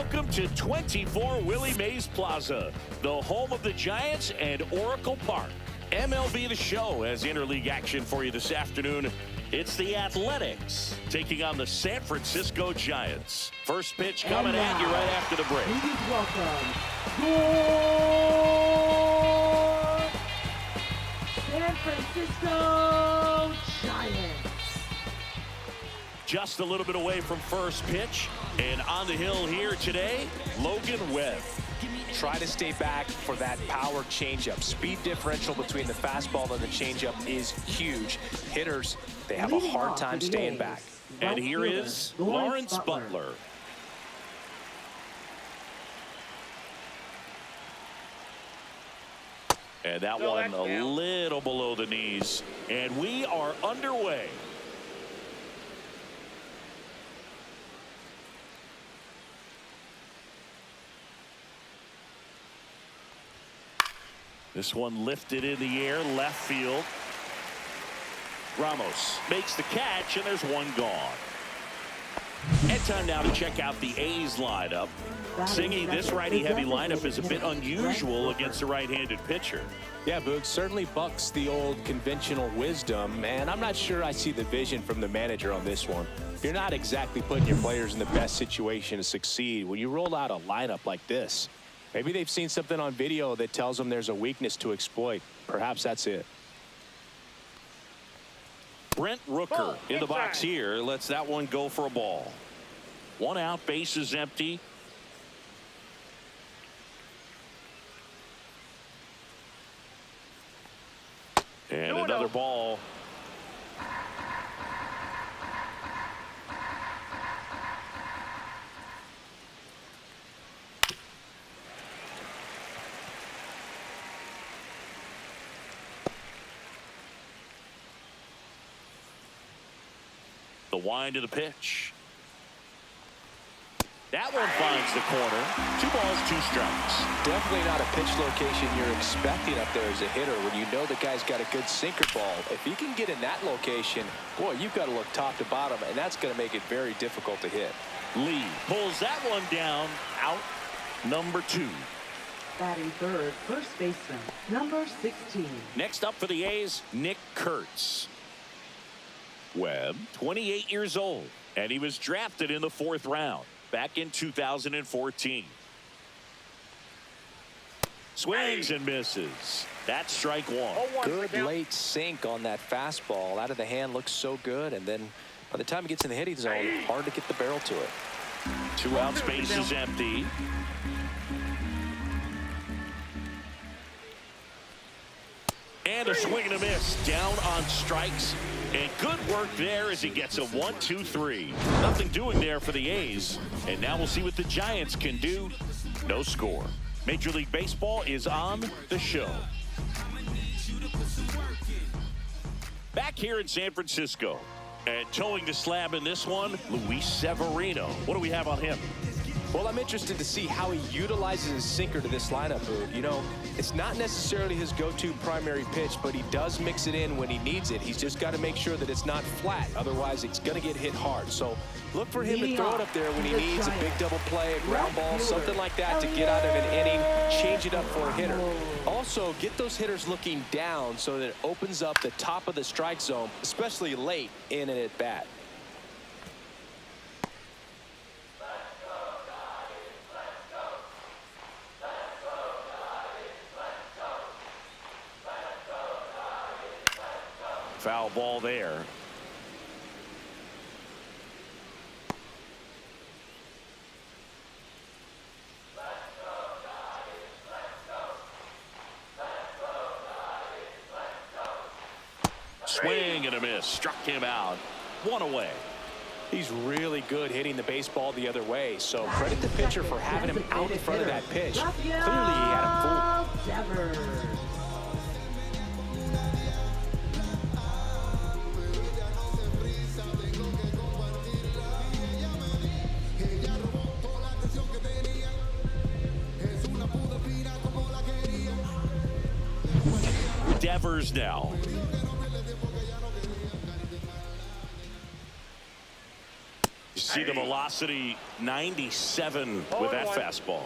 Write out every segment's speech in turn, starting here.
Welcome to 24 Willie Mays Plaza, the home of the Giants and Oracle Park. MLB The Show has interleague action for you this afternoon. It's the Athletics taking on the San Francisco Giants. First pitch coming at you right after the break. Please welcome your San Francisco Giants. Just a little bit away from first pitch, and on the hill here today, Logan Webb. Try to stay back for that power changeup. Speed differential between the fastball and the changeup is huge. Hitters, they have a hard time staying back. And here is Lawrence Butler. And that one a little below the knees. And we are underway. This one lifted in the air, left field. Ramos makes the catch, and there's one gone. And time now to check out the A's lineup. Singy, this righty-heavy lineup is a bit unusual against a right-handed pitcher. Yeah, Boog, certainly bucks the old conventional wisdom, and I'm not sure I see the vision from the manager on this one. You're not exactly putting your players in the best situation to succeed when you roll out a lineup like this. Maybe they've seen something on video that tells them there's a weakness to exploit. Perhaps that's it. Brent Rooker in the box here. Lets that one go for a ball. One out, base is empty. And another ball. The wind of the pitch. That one finds the corner. 2 balls, 2 strikes. Definitely not a pitch location you're expecting up there as a hitter when you know the guy's got a good sinker ball. If he can get in that location, boy, you've got to look top to bottom, and that's going to make it very difficult to hit. Lee pulls that one down. Out number 2. Batting third, first baseman, number 16. Next up for the A's, Nick Kurtz. Webb, 28 years old, and he was drafted in the 4th round back in 2014. Swings and misses. That's strike 1. Good late sink on that fastball. Out of the hand, looks so good, and then by the time it gets in the hitting zone, hard to get the barrel to it. 2 outs, base is empty. And a swing and a miss down on strikes. And good work there as he gets a 1-2-3. Nothing doing there for the A's. And now we'll see what the Giants can do. No score. Major League Baseball is on the show. Back here in San Francisco. And towing the slab in this one, Luis Severino. What do we have on him? Well, I'm interested to see how he utilizes his sinker to this lineup, Boog. You know, it's not necessarily his go-to primary pitch, but he does mix it in when he needs it. He's just got to make sure that it's not flat. Otherwise, it's going to get hit hard. So look for him to throw it up there when he needs a big double play, a ground ball, something like that to get out of an inning, change it up for a hitter. Also, get those hitters looking down so that it opens up the top of the strike zone, especially late in an at-bat. Foul ball there. Swing and a miss. Struck him out. 1 away. He's really good hitting the baseball the other way, so credit the pitcher for having him out in front of that pitch. Clearly he had him fooled. Devers now. see the velocity 97 with that fastball.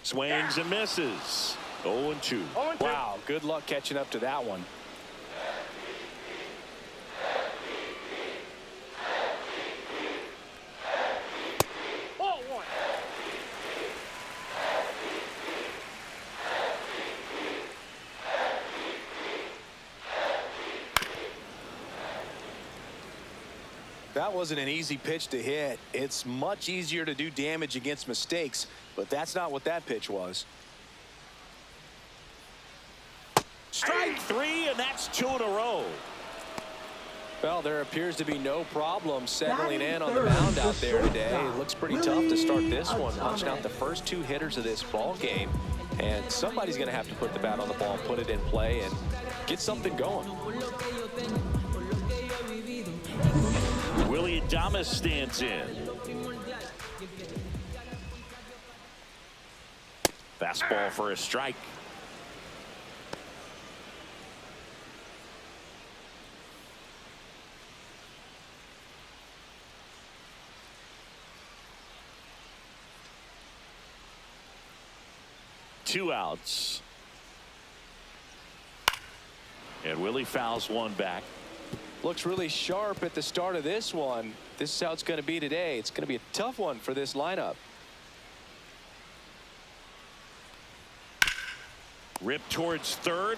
Swings and misses. 0-2. Wow, good luck catching up to that one. That wasn't an easy pitch to hit. It's much easier to do damage against mistakes, but that's not what that pitch was. Strike 3, and that's 2 in a row. Well, there appears to be no problem settling in on the mound out there today. It looks pretty tough to start this one, punching out the first 2 hitters of this ball game. And somebody's going to have to put the bat on the ball, put it in play, and get something going. Willie Adames stands in. Fastball for a strike. Two outs. And Willie fouls one back. Looks really sharp at the start of this one. This is how it's going to be today. It's going to be a tough one for this lineup. Rip towards third.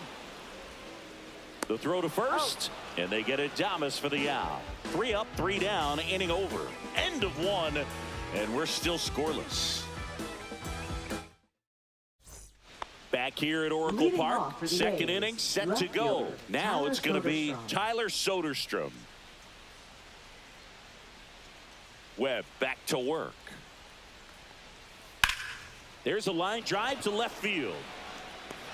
The throw to first. And they get Adames for the out. 3 up, 3 down, inning over. End of 1. And we're still scoreless. Back here at Oracle Park, second inning set to go. Now it's going to be Tyler Soderstrom. Webb back to work. There's a line drive to left field.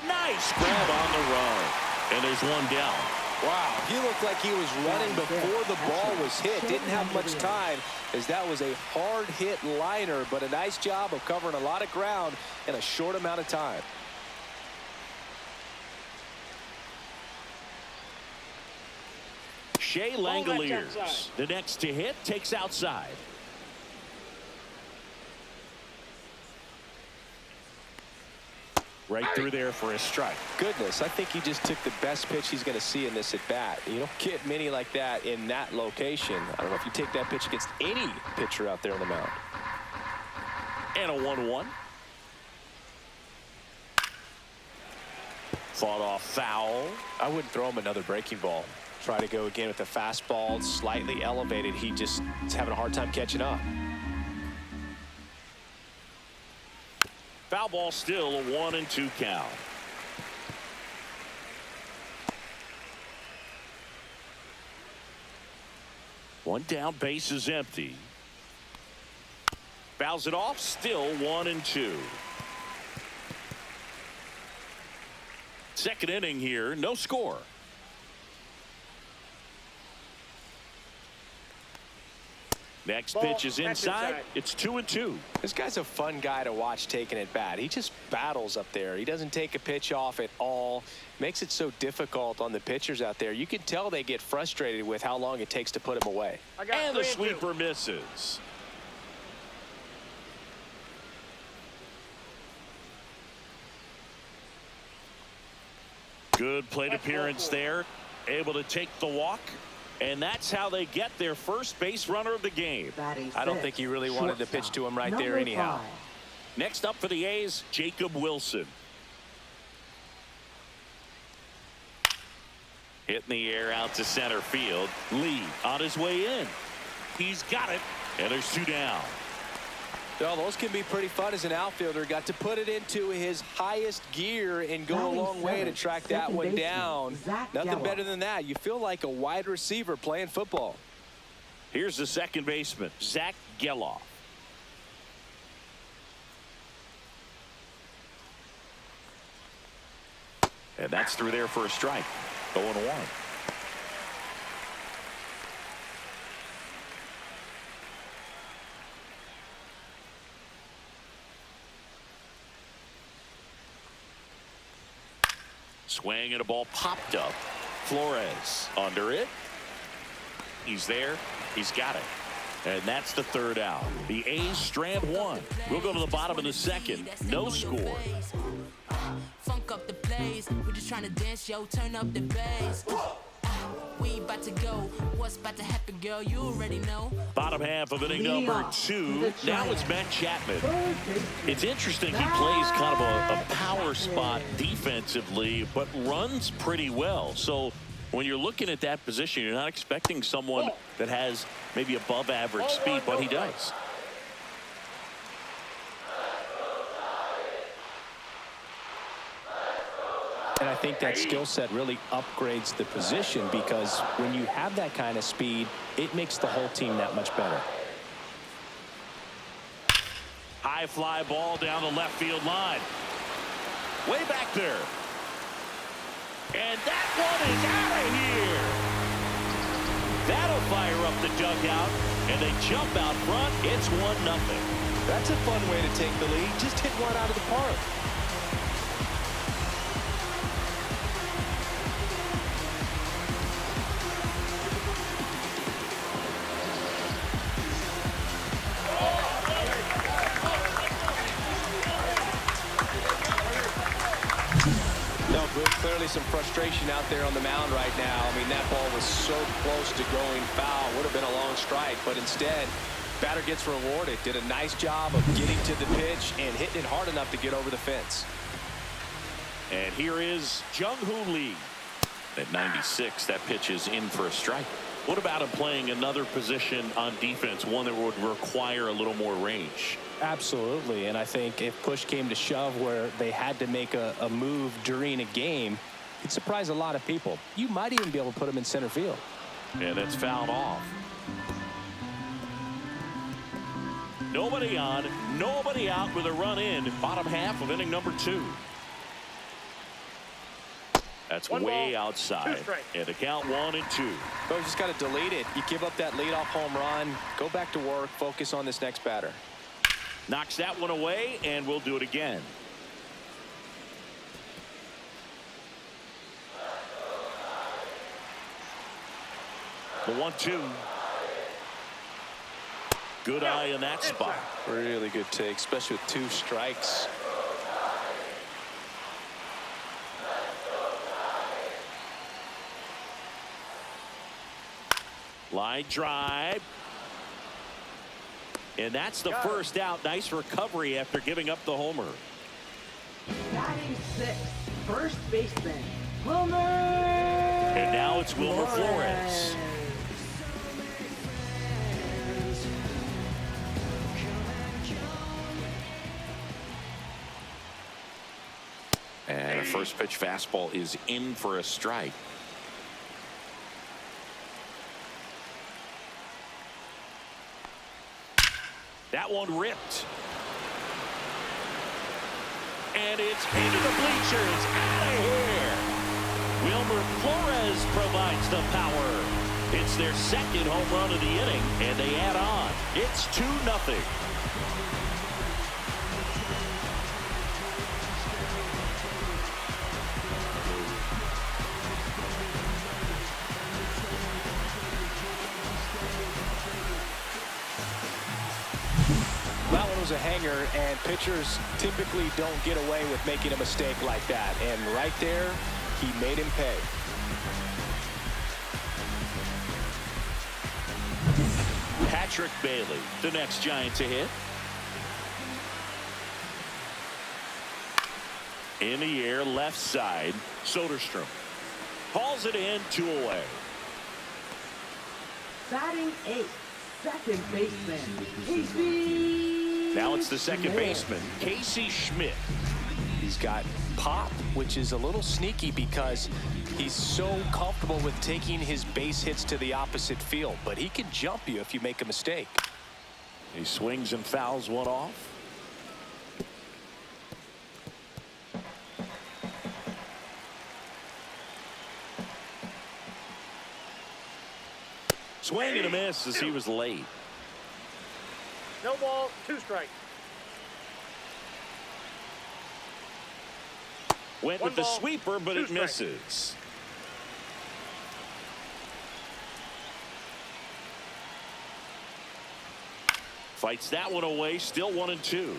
Nice grab on the run. And there's one down. Wow, he looked like he was running before the ball was hit. Didn't have much time, as that was a hard hit liner, but a nice job of covering a lot of ground in a short amount of time. Shea Langoliers, the next to hit, takes outside. Right through there for a strike. Goodness, I think he just took the best pitch he's going to see in this at bat. You don't get many like that in that location. I don't know if you take that pitch against any pitcher out there on the mound. And a 1-1. Fought off foul. I wouldn't throw him another breaking ball. Try to go again with the fastball, slightly elevated. He just is having a hard time catching up. Foul ball still, a 1-2 count. One down, base is empty. Fouls it off, still 1-2. Second inning here, no score. Next pitch is inside. It's 2-2. This guy's a fun guy to watch taking at bat. He just battles up there. He doesn't take a pitch off at all. Makes it so difficult on the pitchers out there. You can tell they get frustrated with how long it takes to put him away. And the sweeper misses. Good plate appearance there. Able to take the walk. And that's how they get their first base runner of the game. I don't think he really wanted to pitch to him right there anyhow. Next up for the A's, Jacob Wilson. Hitting the air out to center field. Lee on his way in. He's got it. And there's 2 down. Well, those can be pretty fun as an outfielder. Got to put it into his highest gear and go a long way to track that one down. Nothing better than that. You feel like a wide receiver playing football. Here's the second baseman, Zach Geloff. And that's through there for a strike. 0-1. Swing and a ball popped up. Flores under it. He's there. He's got it. And that's the third out. The A's strand one. We'll go to the bottom of the second. No score. Funk up the plays. We're just trying to dance, yo. Turn up the bass. We about to go. What's about to happen, girl? You already know. Bottom half of inning number 2. Now it's Matt Chapman. It's interesting. He plays kind of a power spot defensively, but runs pretty well. So when you're looking at that position, you're not expecting someone that has maybe above average speed, but he does. And I think that skill set really upgrades the position, because when you have that kind of speed, it makes the whole team that much better. High fly ball down the left field line. Way back there. And that one is out of here. That'll fire up the dugout, and they jump out front. It's 1-0. That's a fun way to take the lead. Just hit one out of the park. Clearly some frustration out there on the mound right now. I mean, that ball was so close to going foul. Would have been a long strike, but instead, batter gets rewarded. Did a nice job of getting to the pitch and hitting it hard enough to get over the fence. And here is Jung-Hoo Lee. At 96, that pitch is in for a strike. What about him playing another position on defense, one that would require a little more range? Absolutely, and I think if push came to shove where they had to make a move during a game, it'd surprise a lot of people. You might even be able to put him in center field. And it's fouled off. Nobody on, nobody out with a run in. Bottom half of inning number 2. That's way outside. And the count 1-2. So you just got to delete it. You give up that leadoff home run, go back to work, focus on this next batter. Knocks that one away, and we'll do it again. The 1-2. Good eye in that spot. Really good take, especially with 2 strikes. Line drive. And that's the first out. Nice recovery after giving up the homer. Batting 6th, first baseman, Wilmer. And now it's Wilmer Flores. And a first pitch fastball is in for a strike. That one ripped. And it's into the bleachers. Out of here. Wilmer Flores provides the power. It's their second home run of the inning, and they add on. It's 2-0. That one was a hanger, and pitchers typically don't get away with making a mistake like that. And right there, he made him pay. Patrick Bailey, the next Giant to hit. In the air, left side, Soderstrom. Hauls it in, 2 away. Batting 8th, second baseman, Casey. Now it's the second baseman, Casey Schmidt. He's got pop, which is a little sneaky because he's so comfortable with taking his base hits to the opposite field, but he can jump you if you make a mistake. He swings and fouls one off. Swing and a miss as he was late. No ball, 2 strikes. Went with the sweeper, but it 2 strikes. misses. Fights that one away, still 1-2.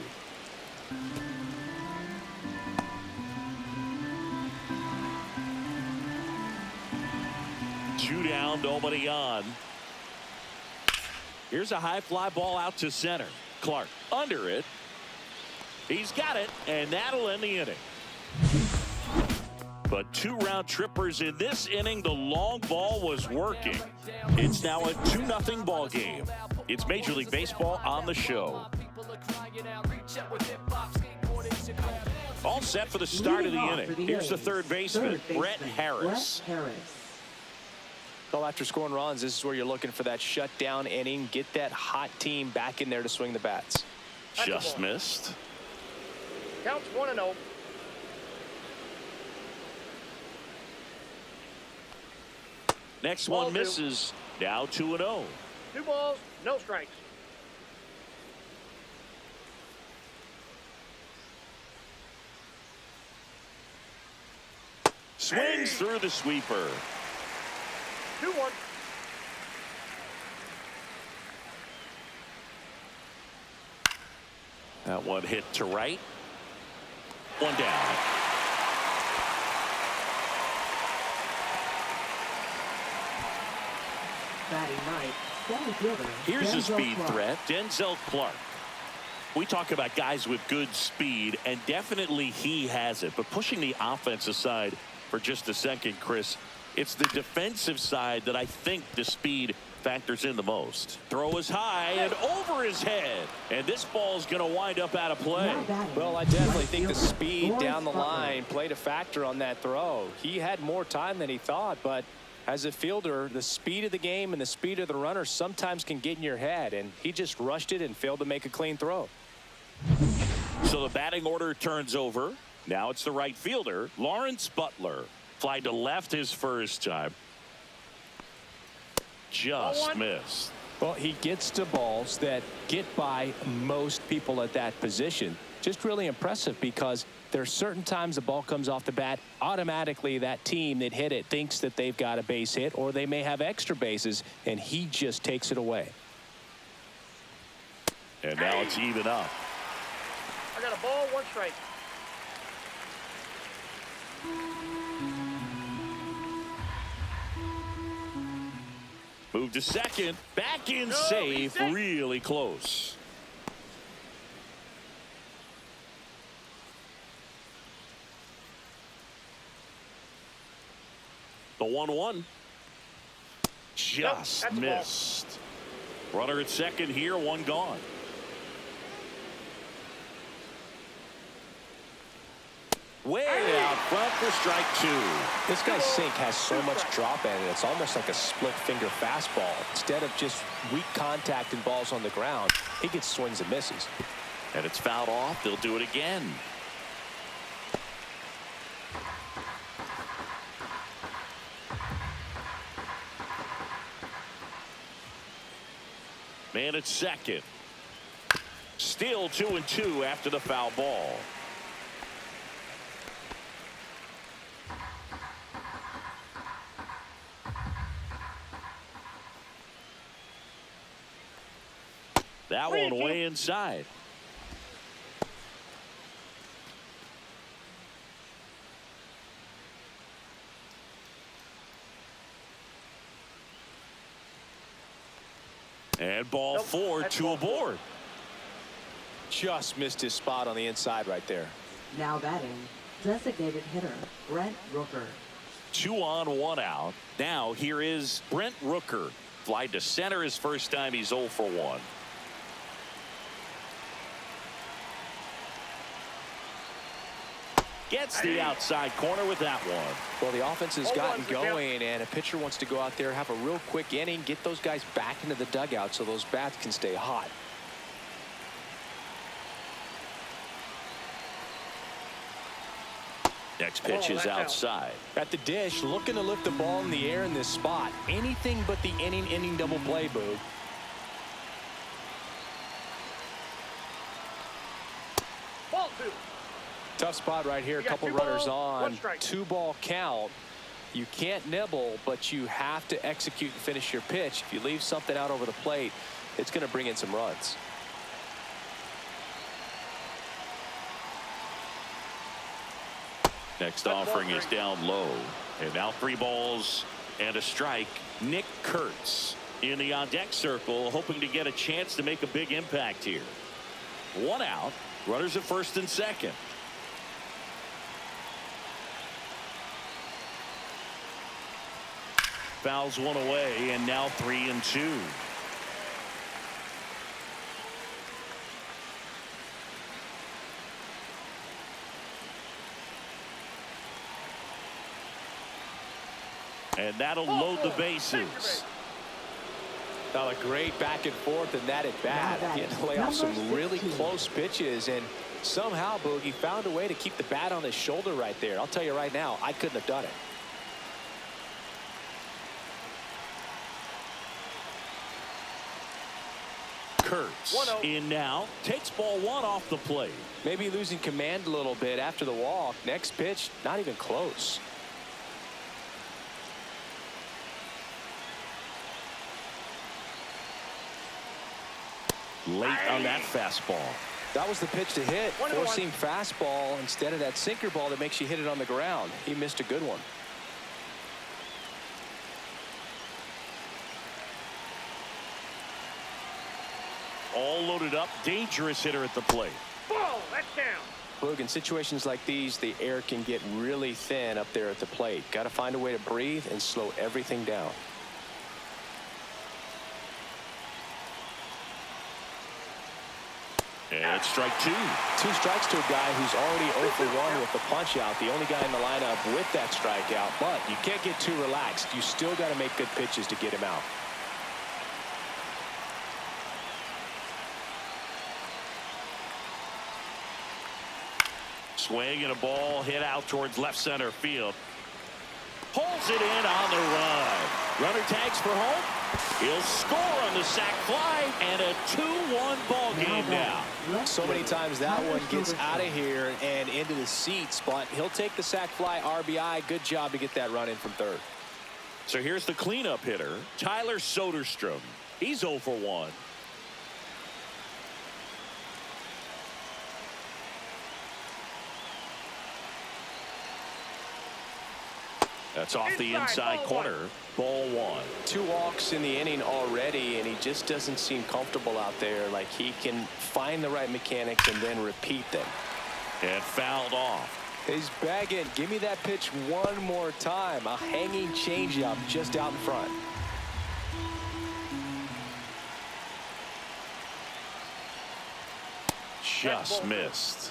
Two down, nobody on. Here's a high fly ball out to center. Clark under it. He's got it, and that'll end the inning. But 2 round trippers in this inning. The long ball was working. It's now a 2-0 ball game. It's Major League Baseball on the show. All set for the start of the inning. Here's the third baseman, Brett Harris. Well, after scoring runs, this is where you're looking for that shutdown inning. Get that hot team back in there to swing the bats. Just missed. Counts 1-0. Next Ball one 2. misses. Now 2-0. 2 balls, no strikes. Swings through the sweeper. 2-1. That one hit to right. One down. Batting ninth, center fielder. Here's a Denzel speed Clark. threat, Denzel Clark. We talk about guys with good speed, and definitely he has it. But pushing the offense aside for just a second, Chris, it's the defensive side that I think the speed factors in the most. Throw is high and over his head, and this ball is going to wind up out of play. Now batting, Well, I definitely right think the fielder, speed Lawrence down the Butler. line played a factor on that throw. He had more time than he thought, but as a fielder, the speed of the game and the speed of the runner sometimes can get in your head, and he just rushed it and failed to make a clean throw. So the batting order turns over. Now it's the right fielder, Lawrence Butler. Fly to left his first time. Just missed. Well, he gets to balls that get by most people at that position. Just really impressive because there's certain times the ball comes off the bat, automatically that team that hit it thinks that they've got a base hit or they may have extra bases, and he just takes it away. And now it's even up. I got a ball, 1 strike. Move to second. Back in No, safe. he's safe. Really close. The 1-1. Just that's a ball. missed. Runner at second here. One gone. Way out front for strike 2. This guy's sink has so much drop in it. It's almost like a split finger fastball. Instead of just weak contact and balls on the ground, he gets swings and misses. And it's fouled off. They'll do it again. Man at second. Still 2-2 after the foul ball. That one way inside. And ball 4, 2 aboard. Just missed his spot on the inside right there. Now batting, designated hitter, Brent Rooker. 2 on, 1 out. Now here is Brent Rooker. Fly to center his first time. He's 0 for 1. Gets the outside corner with that one. Well, the offense has Hold on, gotten good count. going, and a pitcher wants to go out there, have a real quick inning, get those guys back into the dugout so those bats can stay hot. Next pitch is that's out. outside. At the dish, looking to lift the ball in the air in this spot. Anything but the inning double play, Boog. Ball 2. Tough spot right here. A You got couple 2 runners balls, 1 on. strike. 2-ball count. You can't nibble, but you have to execute and finish your pitch. If you leave something out over the plate, it's going to bring in some runs. Next offering is down low. And now 3 balls and a strike. Nick Kurtz in the on-deck circle, hoping to get a chance to make a big impact here. 1 out. Runners at first and second. Fouls 1 away, and now 3-2. And that'll load the bases. Now a great back and forth in that at bat. He had to lay off some really close pitches, and somehow Boogie found a way to keep the bat on his shoulder right there. I'll tell you right now, I couldn't have done it. Kurtz in now, takes ball 1 off the plate. Maybe losing command a little bit after the walk. Next pitch, not even close. Late on that fastball. That was the pitch to hit. Four-seam fastball instead of that sinker ball that makes you hit it on the ground. He missed a good one. All loaded up, dangerous hitter at the plate. Ball, that's down. Boog, in situations like these, the air can get really thin up there at the plate. Got to find a way to breathe and slow everything down. And strike 2. 2 strikes to a guy who's already 0 for 1 with the punch out. The only guy in the lineup with that strikeout. But you can't get too relaxed. You still got to make good pitches to get him out. Swing and a ball hit out towards left center field. Pulls it in on the run. Runner tags for home. He'll score on the sac fly, and a 2-1 ball game now. So many times that one gets out of here and into the seats, but he'll take the sac fly RBI. Good job to get that run in from third. So here's the cleanup hitter, Tyler Soderstrom. He's 0 for 1. That's off the inside corner. Ball 1. 2 walks in the inning already, and he just doesn't seem comfortable out there. Like he can find the right mechanics and then repeat them. And fouled off. He's begging, give me that pitch one more time. A hanging changeup just out in front. Just missed.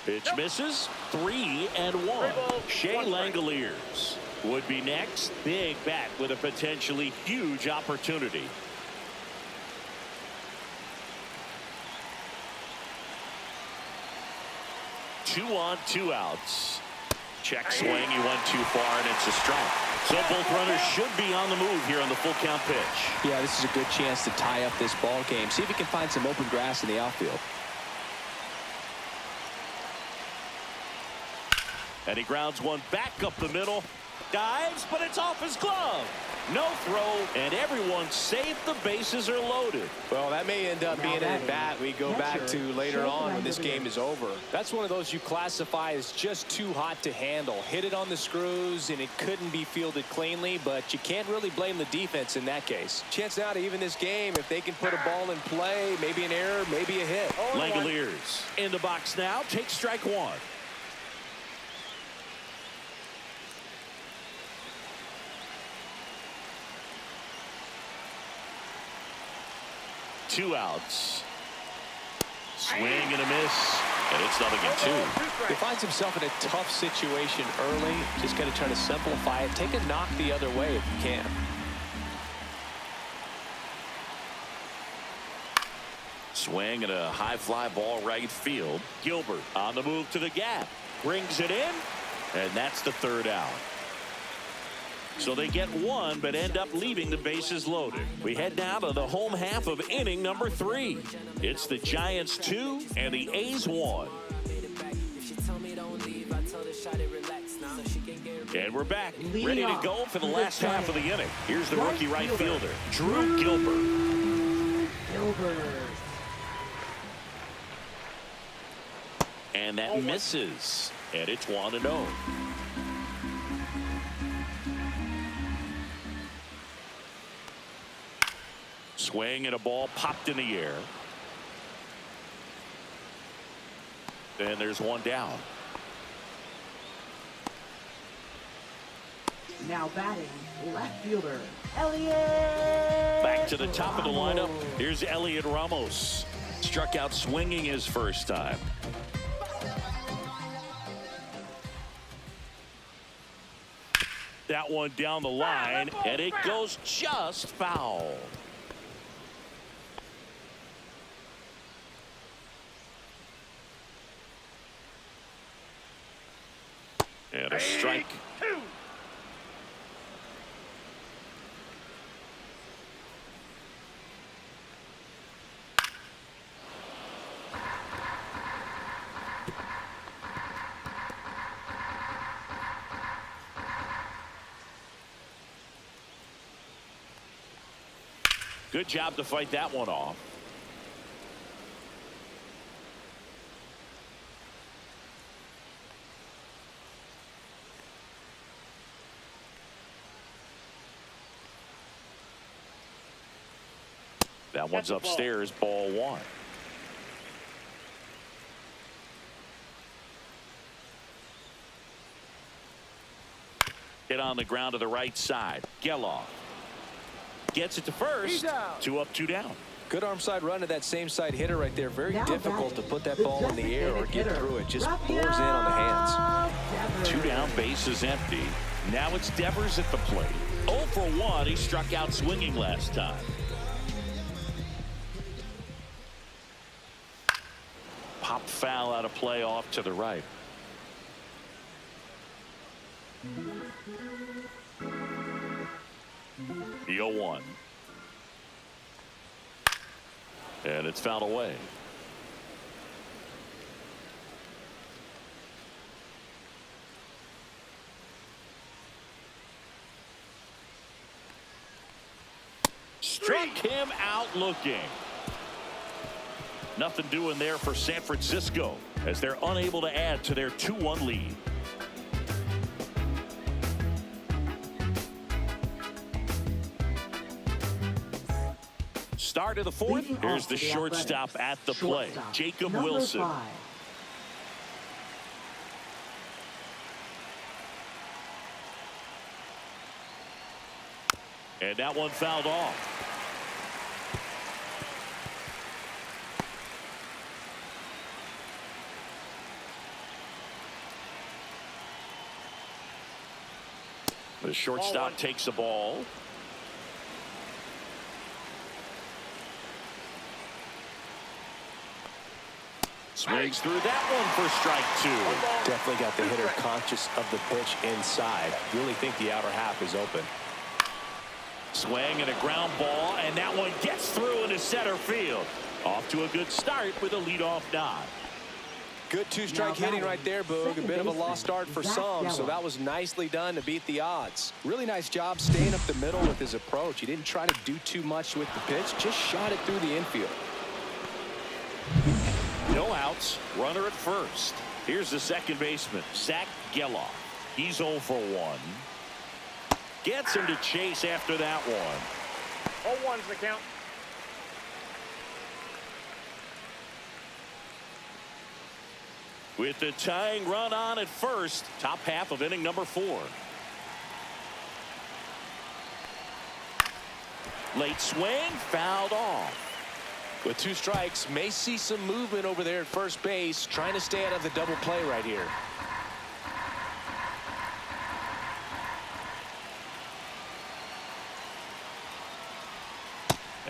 Pitch misses. 3-1. Shea Langoliers would be next. Big bat with a potentially huge opportunity. Two on, 2 outs. Check swing. He went too far, and it's a strike. So both runners should be on the move here on the full count pitch. Yeah, this is a good chance to tie up this ball game. See if he can find some open grass in the outfield. And he grounds one back up the middle. Dives, but it's off his glove. No throw, and everyone safe. The bases are loaded. Well, that may end up being an at-bat we go back to later on when this game is over. That's one of those you classify as just too hot to handle. Hit it on the screws, and it couldn't be fielded cleanly, but you can't really blame the defense in that case. Chance now to even this game if they can put a ball in play, maybe an error, maybe a hit. Langoliers in the box now. Takes strike 1. Two outs. Swing and a miss, and it's 0-2. He finds himself in a tough situation early. Just got to try to simplify it. Take a knock the other way if you can. Swing and a high fly ball right field. Gilbert on the move to the gap. Brings it in. And that's the third out. So they get one, but end up leaving the bases loaded. We head now to the home half of inning number 3. It's the Giants 2 and the A's 1. And we're back, ready to go for the last half of the inning. Here's the rookie right fielder, Drew Gilbert. And that misses. And it's 1-0. Swing and a ball popped in the air. And there's one down. Now batting, left fielder, Elliot. Back to the top of the lineup. Here's Elliot Ramos. Struck out swinging his first time. That one down the line, and it goes just foul. And a strike. Good job to fight that one off. That one's upstairs, ball 1. Hit on the ground to the right side. Geloff gets it to first. 2 up, 2 down. Good arm side run to that same side hitter right there. Very difficult to put that ball in the air or get through it. Just pours in on the hands. 2 down, base is empty. Now it's Devers at the plate. 0 for 1. He struck out swinging last time. Pop foul out of play off to the right. The 0-1. And it's fouled away. Struck him out looking. Nothing doing there for San Francisco as they're unable to add to their 2-1 lead. Start of the 4th. Here's the shortstop at the plate, Jacob Wilson. 5. And that one fouled off. The shortstop takes the ball. Swings through that one for strike 2. Definitely got the hitter conscious of the pitch inside. Really think the outer half is open. Swing and a ground ball, and that one gets through into center field. Off to a good start with a leadoff nod. Good 2-strike hitting right there, Boog. A bit of a lost start for some, so that was nicely done to beat the odds. Really nice job staying up the middle with his approach. He didn't try to do too much with the pitch, just shot it through the infield. No outs, runner at first. Here's the second baseman, Zach Geloff. He's 0 for 1. Gets him to chase after that one. 0-1's the count. With the tying run on at first, top half of inning number 4. Late swing, fouled off. With 2 strikes, may see some movement over there at first base, trying to stay out of the double play right here.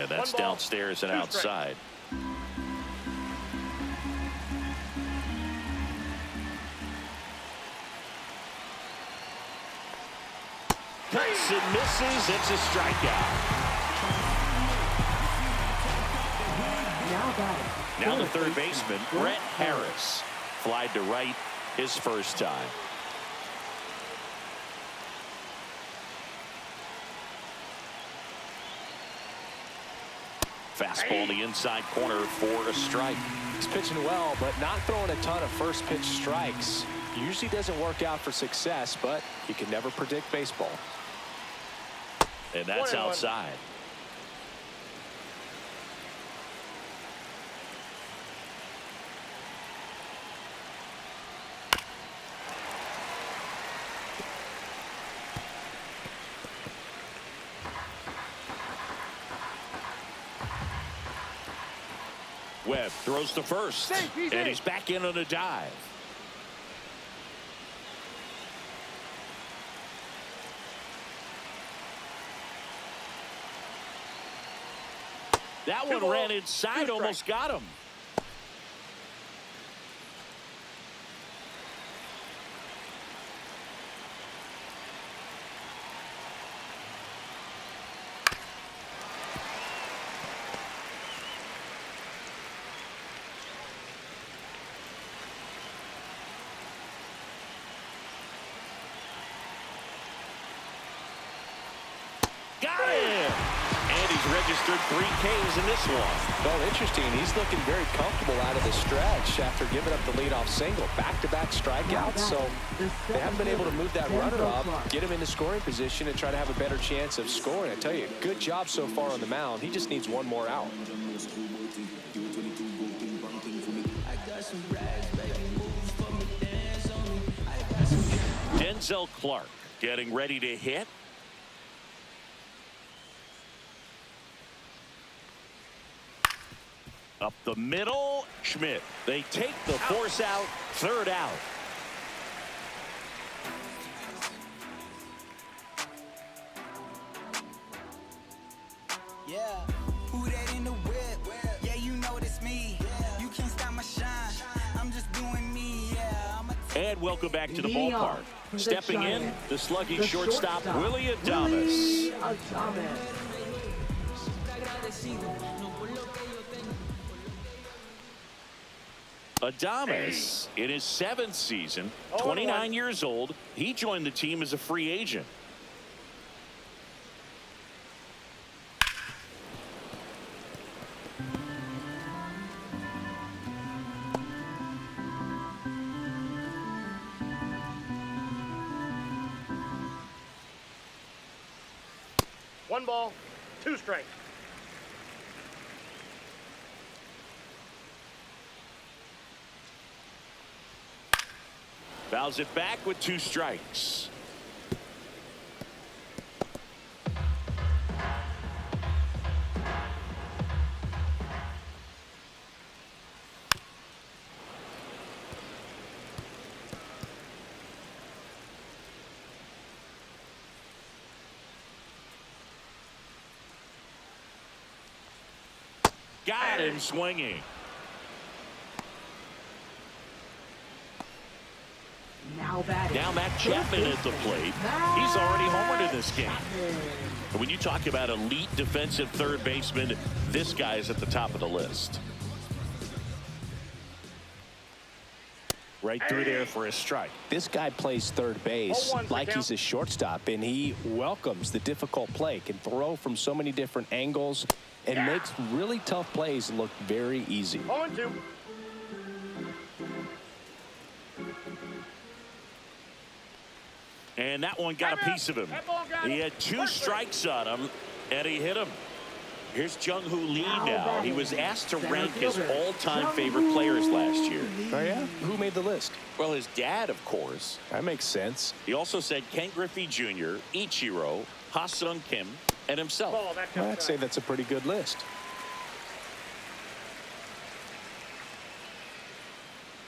And that's One ball, downstairs and 2 outside. Cuts and misses. It's a strikeout. Now batting. Now the third baseman, Brett Harris. Flied to right his first time. Fastball in the inside corner for a strike. He's pitching well, but not throwing a ton of first pitch strikes. Usually doesn't work out for success, but you can never predict baseball. And that's 1-1. outside. Webb throws to first, Safe, he's and in. he's back in on a dive. That one ball, ran inside, 2 almost strikes. got him. Got him! And he's registered 3 Ks in this one. Well, interesting. He's looking very comfortable out of the stretch after giving up the leadoff single. Back-to-back strikeouts, so they haven't been able to move that runner up, get him into scoring position, and try to have a better chance of scoring. I tell you, good job so far on the mound. He just needs one more out. Denzel Clark getting ready to hit. Up the middle, Schmidt. They take the force out, 3rd out. Yeah, who that in the whip? Yeah, you know it's me. You can't stop my shine. I'm just doing me. Yeah, I'm a And welcome back to the Leading ballpark. off for the Stepping in, Giants, the slugging the shortstop, Willie Willie Adames. Adames. Adames, in his 7th season, 29 years old, he joined the team as a free agent. One ball, 2 strikes. Fouls it back with 2 strikes. Got him swinging. Now batting. Now Matt Chapman at the plate. He's already homered in this game. And when you talk about elite defensive third baseman, this guy is at the top of the list. Right through there for a strike. This guy plays third base 0-1 for like count. he's a shortstop, and he welcomes the difficult play, can throw from so many different angles, and makes really tough plays look very easy. 0-2. And that one got a piece of him. That ball got He him. had 2 Perfect. strikes on him, and he hit him. Here's Jung-Hoo Lee now. He was asked to rank his all-time favorite players last year. Oh, yeah? Who made the list? Well, his dad, of course. That makes sense. He also said Ken Griffey Jr., Ichiro, Ha-Sung Kim, and himself. Ball, that Well, comes I'd say out. that's a pretty good list.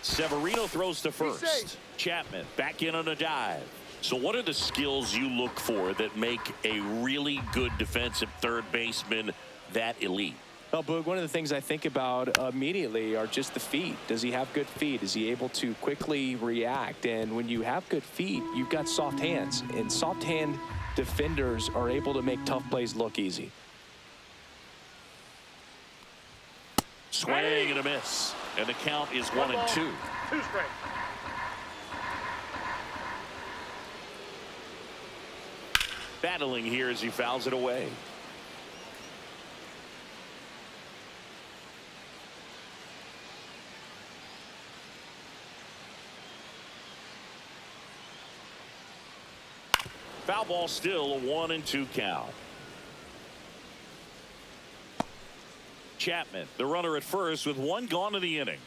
Severino throws to safe. first. Chapman back in on a dive. So what are the skills you look for that make a really good defensive third baseman that elite. Well, Boog, one of the things I think about immediately are just the feet. Does he have good feet? Is he able to quickly react? And when you have good feet, you've got soft hands. And soft hand defenders are able to make tough plays look easy. Swing and a miss. And the count is 1-2. 2 straight. Battling here as he fouls it away. Foul ball, still a 1-2 count. Chapman, the runner at first with 1 gone in the inning.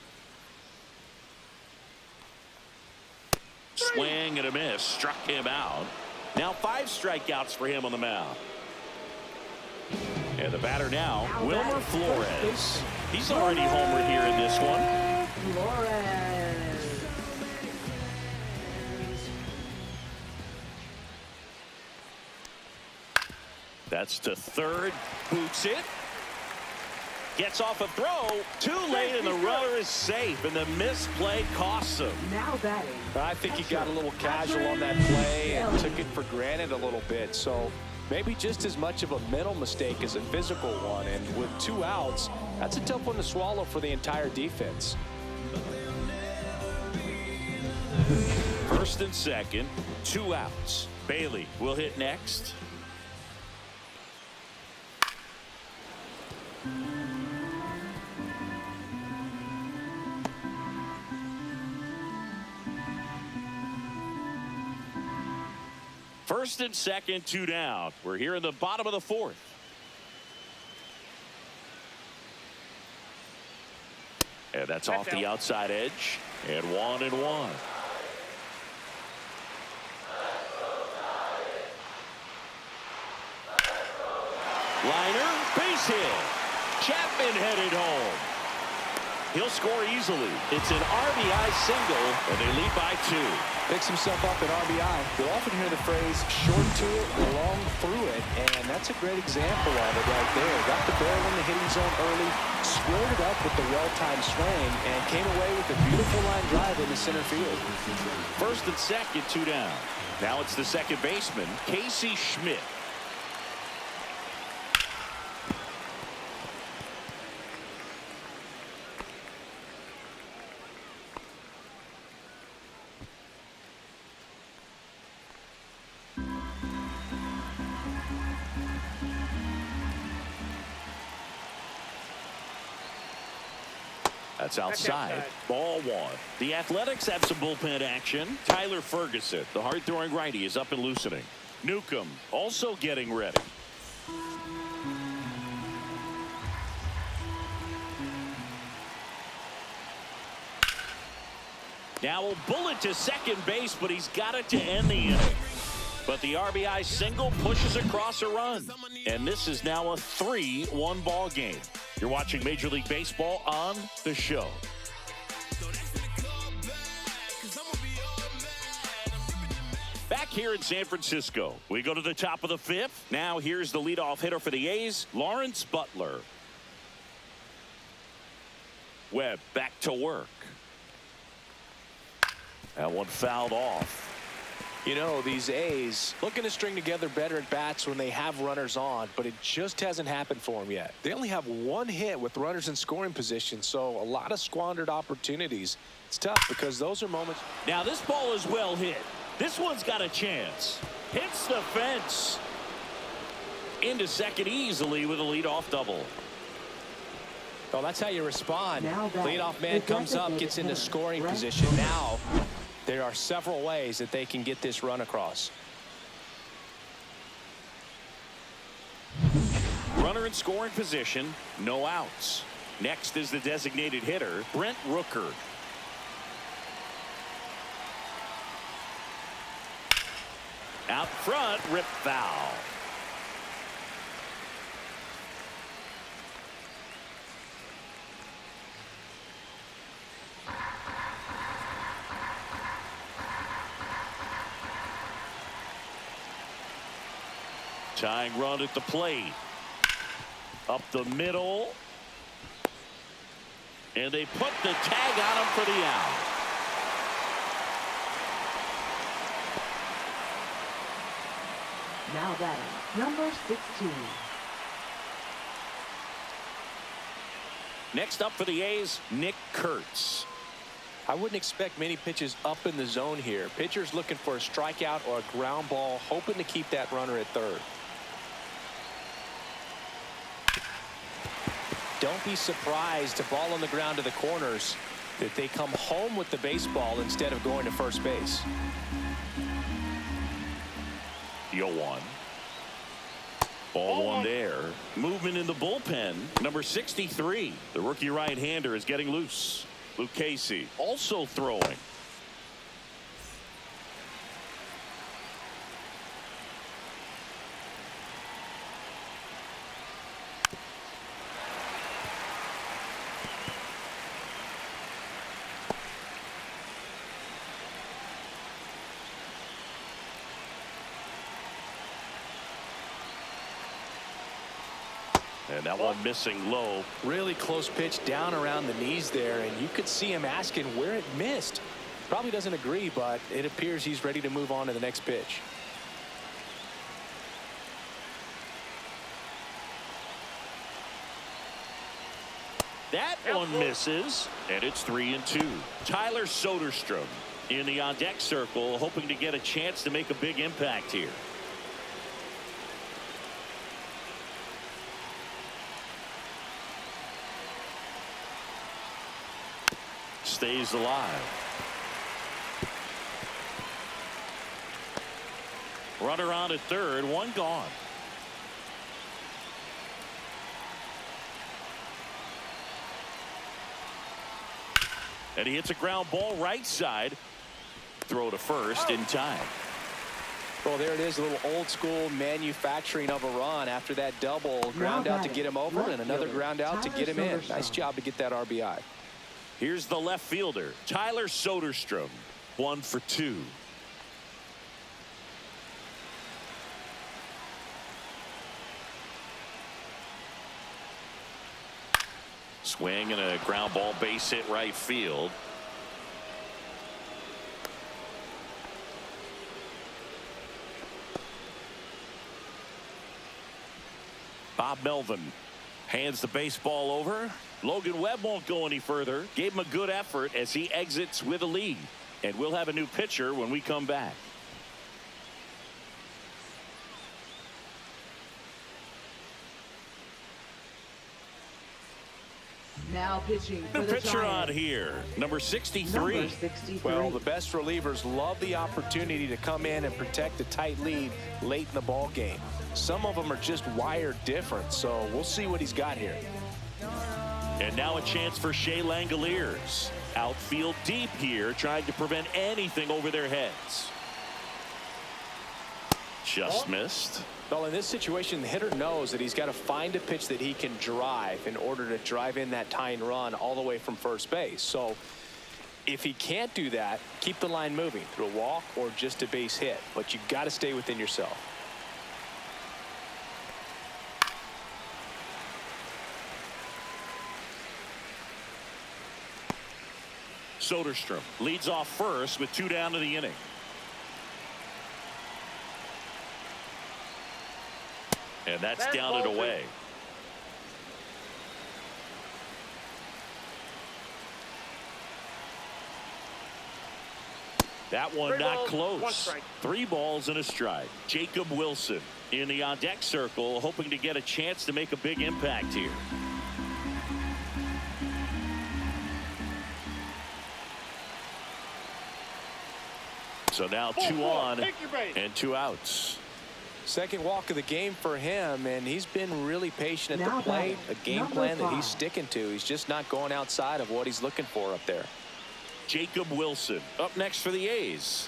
Swing and a miss, struck him out. Now 5 strikeouts for him on the mound. And the batter now, Wilmer Flores. He's already homered here in this one. Flores. That's to third. Boots it. Gets off a throw. Too late, and the runner is safe. And the misplay costs him. Now batting. I think he got a little casual on that play and took it for granted a little bit. So maybe just as much of a mental mistake as a physical one. And with 2 outs, that's a tough one to swallow for the entire defense. First and second, 2 outs. Bailey will hit next. First and second, 2 down. We're here in the bottom of the 4th. And that's off the outside edge. And 1-1. Liner, base hit. Chapman headed home. He'll score easily. It's an RBI single, and they lead by 2. Picks himself up at RBI. You'll often hear the phrase short to it, long through it, and that's a great example of it right there. Got the barrel in the hitting zone early, squared it up with the well-timed swing, and came away with a beautiful line drive into center field. First and second, 2 down. Now it's the second baseman, Casey Schmidt. That's outside. Ball 1. The Athletics have some bullpen action. Tyler Ferguson, the hard-throwing righty, is up and loosening. Newcomb also getting ready. Now a bullet to second base, but he's got it to end the inning. But the RBI single pushes across a run. And this is now a 3-1 ball game. You're watching Major League Baseball on The Show. Back here in San Francisco, we go to the top of the 5th. Now here's the leadoff hitter for the A's, Lawrence Butler. Webb back to work. That one fouled off. You know, these A's looking to string together better at bats when they have runners on, but it just hasn't happened for them yet. They only have 1 hit with runners in scoring position, so a lot of squandered opportunities. It's tough because those are moments. Now this ball is well hit. This one's got a chance. Hits the fence. Into second easily with a leadoff double. Well, that's how you respond. Now that Leadoff man comes up, gets into scoring position. Now there are several ways that they can get this run across. Runner in scoring position, no outs. Next is the designated hitter, Brent Rooker. Out front, rip foul. Tying run at the plate. Up the middle. And they put the tag on him for the out. Now batting, number 16. Next up for the A's, Nick Kurtz. I wouldn't expect many pitches up in the zone here. Pitcher's looking for a strikeout or a ground ball, hoping to keep that runner at third. Don't be surprised, a ball on the ground to the corners, that they come home with the baseball instead of going to first base. 0-1. Ball one there. Movement in the bullpen. Number 63. The rookie right-hander is getting loose. Luke Casey also throwing. And that one missing low. Really close pitch down around the knees there, and you could see him asking where it missed. Probably doesn't agree, but it appears he's ready to move on to the next pitch. That one misses, and it's 3-2. Tyler Soderstrom in the on-deck circle, hoping to get a chance to make a big impact here. Stays alive. Runner on at third, one gone. And he hits a ground ball right side. Throw to first in time. Well, there it is, a little old school manufacturing of a run after that double. Ground out to get him over and another ground out to get him in. Nice job to get that RBI. Here's the left fielder, Tyler Soderstrom, 1 for 2. Swing and a ground ball base hit right field. Bob Melvin hands the baseball over. Logan Webb won't go any further. Gave him a good effort as he exits with a lead. And we'll have a new pitcher when we come back. Now pitching for New the pitcher on Giants. here, number 63. Number 63. Well, the best relievers love the opportunity to come in and protect a tight lead late in the ball game. Some of them are just wired different, so we'll see what he's got here. And now a chance for Shea Langoliers. Outfield deep here, trying to prevent anything over their heads. Just missed. Well, in this situation, the hitter knows that he's got to find a pitch that he can drive in order to drive in that tying run all the way from first base. So if he can't do that, keep the line moving through a walk or just a base hit. But you've got to stay within yourself. Soderstrom leads off first with 2 down to the inning. And that's down and away. That one not close. 3 balls and a strike. Jacob Wilson in the on-deck circle, hoping to get a chance to make a big impact here. So now 2 on and 2 outs. Second walk of the game for him, and he's been really patient at Now the plate. A batting, game number plan that 5. he's sticking to. He's just not going outside of what he's looking for up there. Jacob Wilson up next for the A's.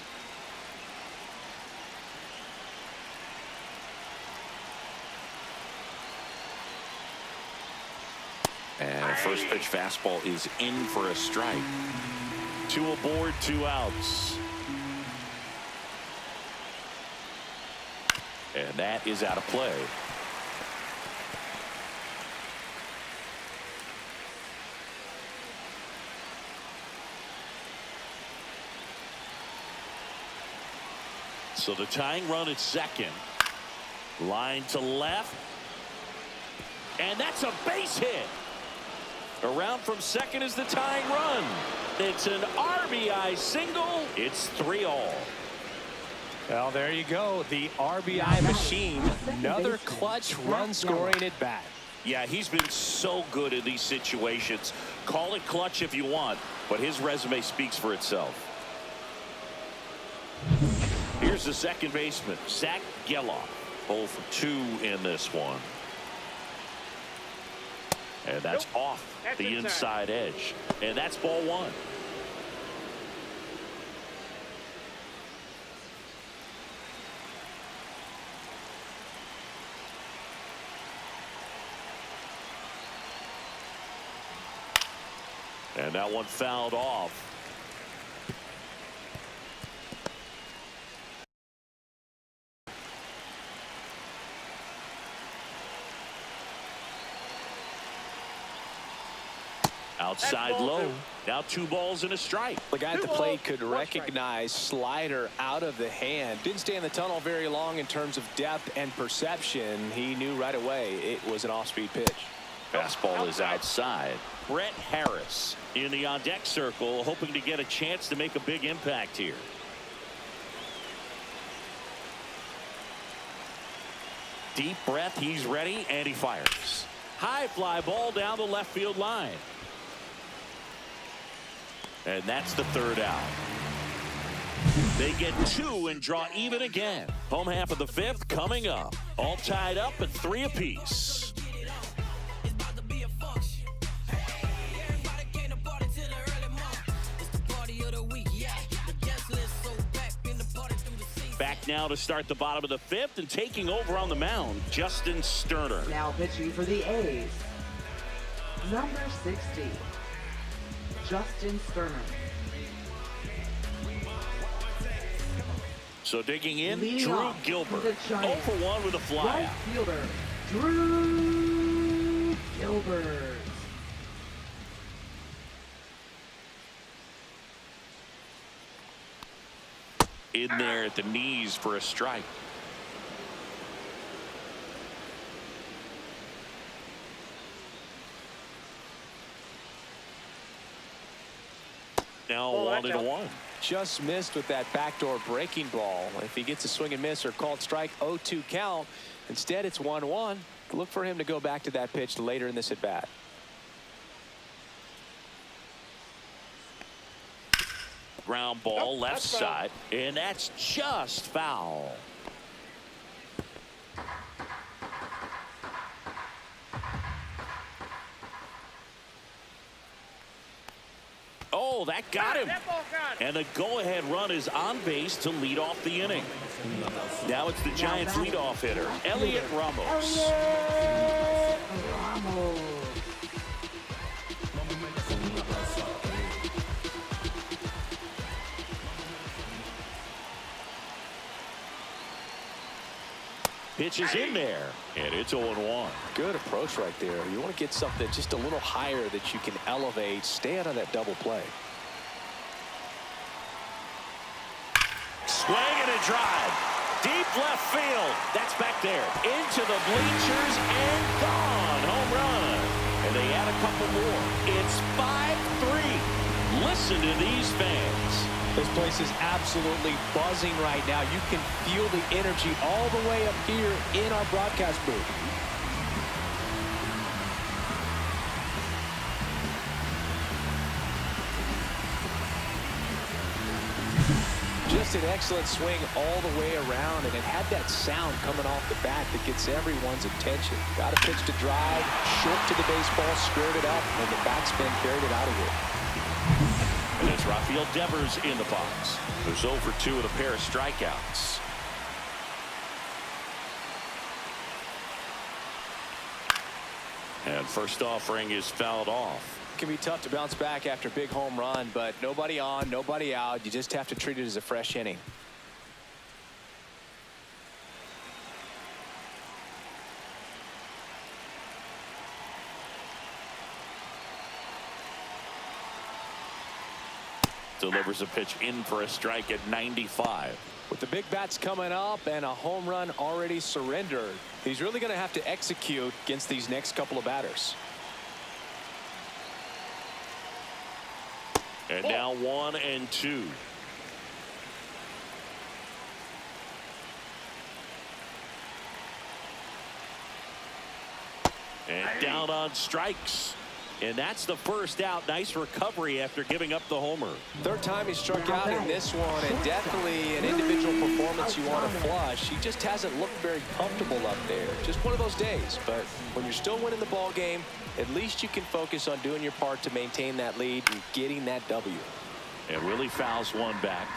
And a first pitch fastball is in for a strike. 2 aboard, 2 outs. And that is out of play. So the tying run at second. Line to left. And that's a base hit. Around from second is the tying run. It's an RBI single. It's 3-all. Well, there you go. The RBI machine. Another clutch run scoring at bat. Yeah, he's been so good in these situations. Call it clutch if you want, but his resume speaks for itself. Here's the second baseman, Zach Geloff. 0 for 2 in this one. And that's off the inside edge. And that's ball 1. And that one fouled off. Outside low. Now 2 balls and a strike. The guy at the plate could recognize slider out of the hand. Didn't stay in the tunnel very long in terms of depth and perception. He knew right away it was an off-speed pitch. Fastball is outside. Brett Harris in the on-deck circle, hoping to get a chance to make a big impact here. Deep breath, he's ready, and he fires. High fly ball down the left field line. And that's the 3rd out. They get 2 and draw even again. Home half of the 5th coming up. All tied up at 3 apiece. Back now to start the bottom of the 5th, and taking over on the mound, Justin Sterner. Now pitching for the A's, number 60, Justin Sterner. So digging in, Leading Drew off Gilbert. the 0 Giants, for 1 with a fly right out. fielder, Drew Gilbert. In there at the knees for a strike. Now 1-1. Just missed with that backdoor breaking ball. If he gets a swing and miss or called strike, 0-2 count. Instead, it's 1-1. Look for him to go back to that pitch later in this at bat. Ground ball left side, and that's just foul. Oh, that got him. And the go-ahead run is on base to lead off the inning. Now it's the Giants' leadoff hitter, Elliot Ramos. Pitch is in there, and it's 0-1. Good approach right there. You want to get something just a little higher that you can elevate. Stay out of that double play. Swing and a drive. Deep left field. That's back there. Into the bleachers and gone. Home run. And they add a couple more. It's 5-3. Listen to these fans. This place is absolutely buzzing right now. You can feel the energy all the way up here in our broadcast booth. Just an excellent swing all the way around, and it had that sound coming off the bat that gets everyone's attention. Got a pitch to drive, short to the baseball, squared it up, and the backspin carried it out of here. And it's Rafael Devers in the box, who's over 2 with a pair of strikeouts. And first offering is fouled off. It can be tough to bounce back after a big home run, but nobody on, nobody out. You just have to treat it as a fresh inning. delivers a pitch in for a strike at 95. With the big bats coming up and a home run already surrendered, he's really going to have to execute against these next couple of batters. And now 1-2. And down on strikes. And that's the first out. Nice recovery after giving up the homer. Third time he struck out in this one, and definitely an individual performance you want to flush. He just hasn't looked very comfortable up there. Just one of those days. But when you're still winning the ball game, at least you can focus on doing your part to maintain that lead and getting that W. And Willie fouls one back.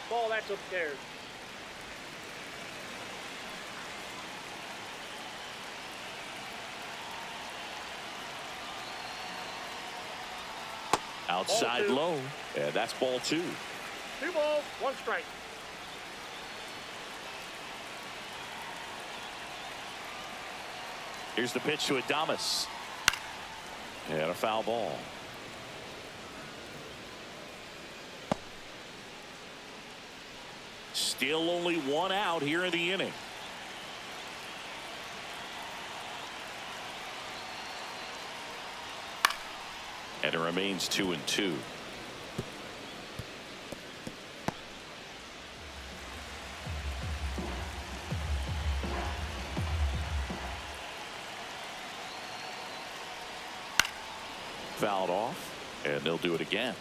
Ball, that's upstairs. Outside low. And that's ball 2. 2 balls, 1 strike. Here's the pitch to Adames. And a foul ball. Still only 1 out here in the inning. And it remains 2-2. Fouled off, and they'll do it again.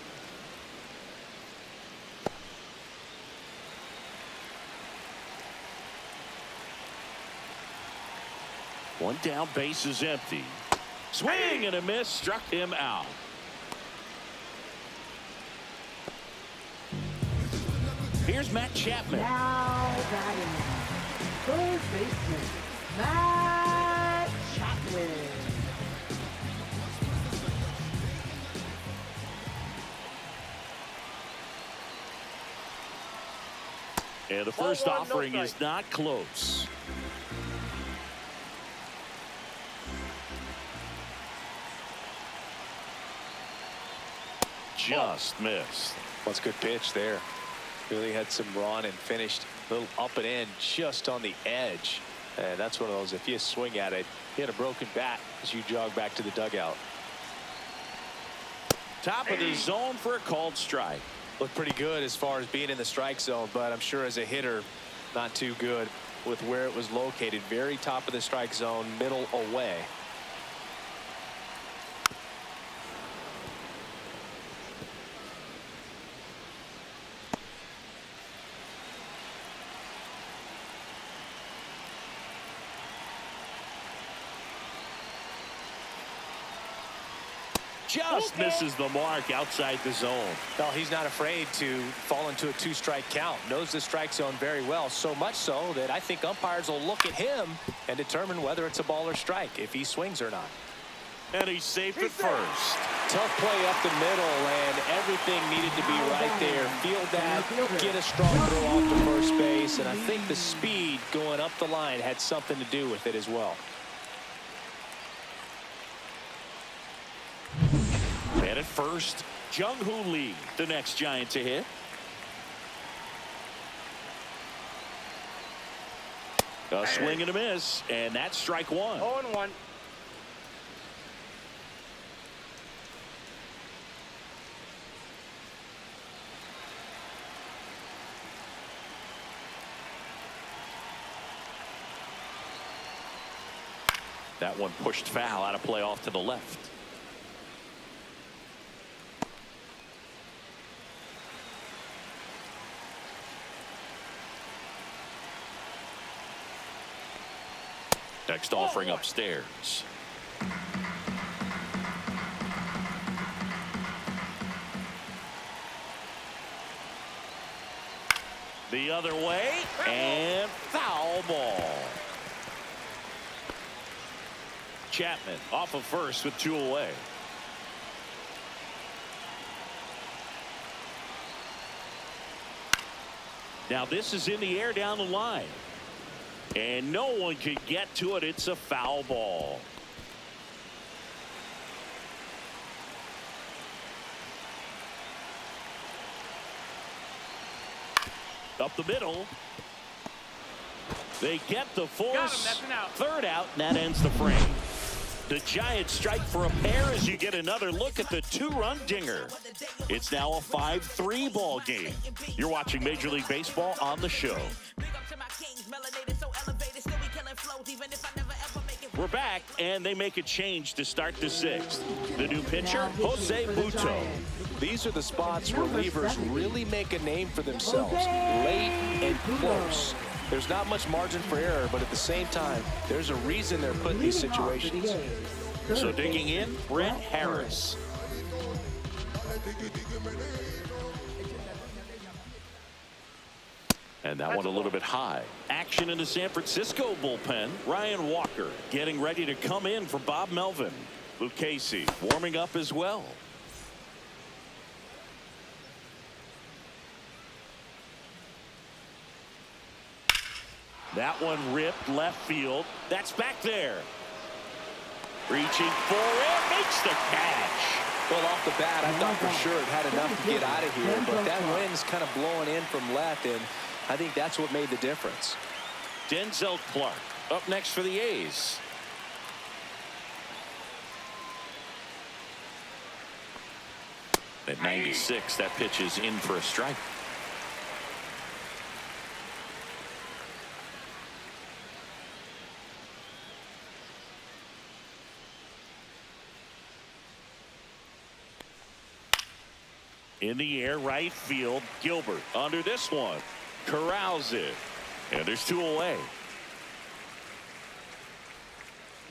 One down, base is empty. Swing and a miss, struck him out. Here's Matt Chapman. Now batting, third baseman, Matt Chapman. And the first offering is not close. Just missed. That's a good pitch there. Really had some run and finished a little up and in just on the edge. And that's one of those, if you swing at it, you had a broken bat as you jog back to the dugout. Top of the zone for a called strike. Looked pretty good as far as being in the strike zone, but I'm sure as a hitter, not too good with where it was located. Very top of the strike zone, middle away. Just misses the mark outside the zone. No, he's not afraid to fall into a 2-strike count. Knows the strike zone very well, so much so that I think umpires will look at him and determine whether it's a ball or strike, if he swings or not. And he's safe at first. Tough play up the middle, and everything needed to be right there. Field that, get a strong throw off to first base, and I think the speed going up the line had something to do with it as well. And at first, Jung-Hoo Lee, the next Giant to hit. A swing and a miss, and that's strike 1. 0-1. That one pushed foul out of play off to the left. Next offering upstairs. The other way, and foul ball. Chapman off of first with 2 away. Now this is in the air down the line. And no one can get to it. It's a foul ball. Up the middle. They get the force. Got him, that's an out. Third out, and that ends the frame. The Giants strike for a pair as you get another look at the two-run dinger. It's now a 5-3 ball game. You're watching Major League Baseball on the show. We're back, and they make a change to start the sixth. The new pitcher, Jose Buto. These are the spots relievers really make a name for themselves. Late and close. There's not much margin for error, but at the same time, there's a reason they're put in these situations. So digging in, Brent Harris. And that one a little bit high. Action in the San Francisco bullpen. Ryan Walker getting ready to come in for Bob Melvin. Luke Casey warming up as well. That one ripped left field. That's back there. Reaching for it. Makes the catch. Well, off the bat, I thought for sure it had enough to get out of here, but that wind's kind of blowing in from left, and I think that's what made the difference. Denzel Clark up next for the A's. At 96, that pitch is in for a strike. In the air, right field. Gilbert under this one. Corrals it. And there's two away.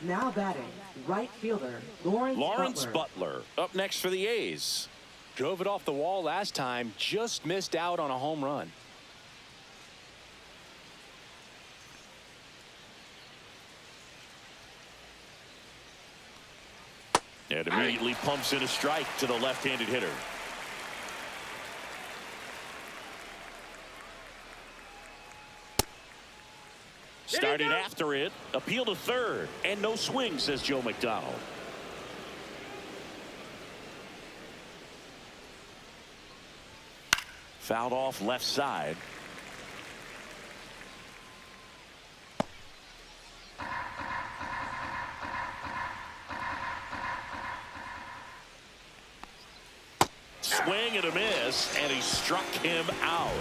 Now batting, right fielder, Lawrence Butler up next for the A's. Drove it off the wall last time, just missed out on a home run. And immediately pumps in a strike to the left-handed hitter. Started after it. Appeal to third. And no swing, says Joe McDonald. Fouled off left side. Swing and a miss, and he struck him out.